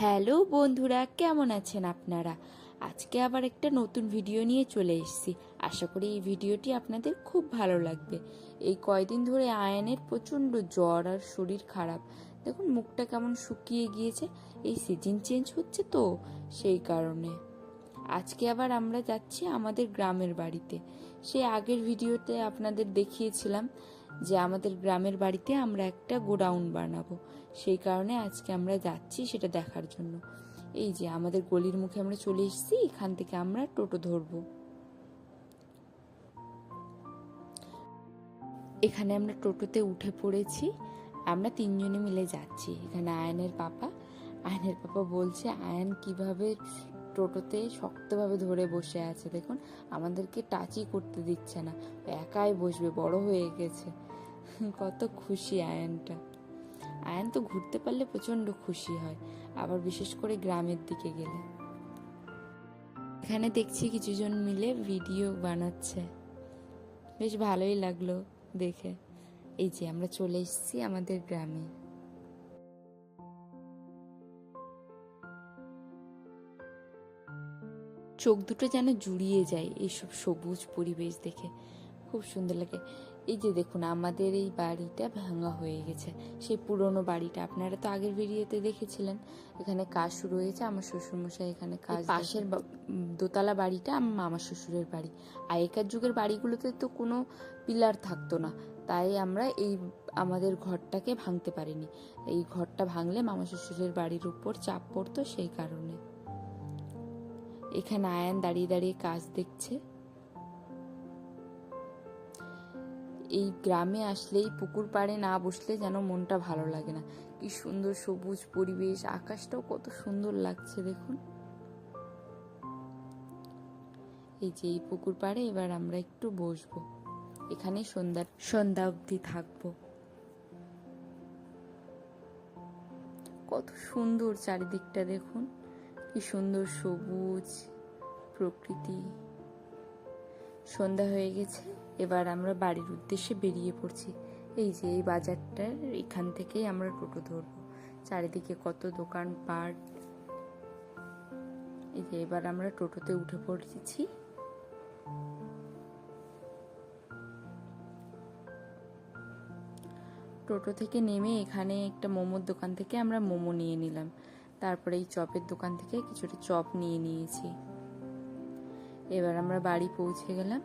Hello বন্ধুরা, কেমন আছেন আপনারা? আজকে আবার একটা নতুন ভিডিও নিয়ে চলে এসেছি। আশা করি এই ভিডিওটি আপনাদের খুব ভালো লাগবে। এই কয়দিন ধরে আয়ানের প্রচণ্ড জ্বর আর শরীর খারাপ। দেখুন মুখটা কেমন শুকিয়ে গিয়েছে। এই সিজন চেঞ্জ হচ্ছে তো, সেই কারণে। আজকে আবার আমরা যাচ্ছি আমাদের গ্রামের বাড়িতে। সেই আগের ভিডিওতে আপনাদের দেখিয়েছিলাম যে আমাদের গ্রামের বাড়িতে আমরা একটা গোডাউন বানাবো। সেই কারণে আজকে আমরা যাচ্ছি সেটা দেখার জন্য। এই যে আমাদের গলির মুখে আমরা চলে এসেছি, এখান থেকে আমরা টোটো ধরবো। এখানে আমরা টোটোতে উঠে পড়েছি। আমরা তিনজনে মিলে যাচ্ছি। এখানে আয়নের পাপা বলছে আয়ন কিভাবে টোটোতে শক্তভাবে ধরে বসে আছে। দেখুন আমাদেরকে টাচই করতে দিচ্ছে না, একাই বসবে, বড় হয়ে গেছে। কত খুশি আয়নটা। আয়ন তো ঘুরতে পারলে প্রচন্ড খুশি হয়, আবার বিশেষ করে গ্রামের দিকে গেলে। এখানে দেখছি কিছুজন মিলে ভিডিও বানাচ্ছে, বেশ ভালোই লাগলো দেখে। এই যে আমরা চলে এসেছি আমাদের গ্রামে। চোখ দুটো যেন জুড়িয়ে যায় এইসব সবুজ পরিবেশ দেখে, খুব সুন্দর লাগে। এই যে দেখুন আমাদের এই বাড়িটা ভাঙা হয়ে গেছে, সেই পুরনো বাড়িটা আপনারা তো আগের ভিডিওতে দেখেছিলেন। এখানে কাজ শুরু হয়েছে, আমার শ্বশুরমশাই এখানে কাজ। পাশের দোতলা বাড়িটা আমার মামা শ্বশুরের বাড়ি। আগেকার যুগের বাড়িগুলোতে তো কোনো পিলার থাকতো না, তাই আমরা এই আমাদের ঘরটাকে ভাঙতে পারিনি। এই ঘরটা ভাঙলে মামা শ্বশুরের বাড়ির উপর চাপ পড়তো, সেই কারণে। এখানে আয়ান দাঁড়িয়ে দাঁড়িয়ে কাজ দেখছে। এই গ্রামে আসলেই পুকুর পাড়ে না বসলে যেন মনটা ভালো লাগে না। কি সুন্দর সবুজ পরিবেশ, আকাশটাও কত সুন্দর লাগছে দেখুন। এই যে এই পুকুর পাড়ে এবার আমরা একটু বসবো, এখানে সন্ধ্যা অবধি থাকবো। কত সুন্দর চারিদিকটা দেখুন, কি সুন্দর সবুজ প্রকৃতি। সন্ধ্যা হয়ে গেছে, এবার আমরা বাড়ির উদ্দেশ্যে বেরিয়ে পড়ছি। এই যে এই বাজারটার এখান থেকেই আমরা টোটো ধরবো। চারিদিকে কত দোকানপাট। এই যে এবার আমরা টোটোতে উঠে পড়েছি। টোটো থেকে নেমে এখানে একটা মোমোর দোকান থেকে আমরা মোমো নিয়ে নিলাম। তারপরে এই চপের দোকান থেকে কিছুটা চপ নিয়ে নিয়েছি। এবার আমরা বাড়ি পৌঁছে গেলাম।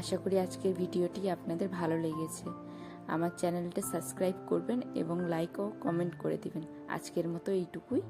আশা করি আজকের ভিডিওটি আপনাদের ভালো লেগেছে। আমার চ্যানেলটা সাবস্ক্রাইব করবেন এবং লাইক ও কমেন্ট করে দিবেন। আজকের মতো এইটুকুই।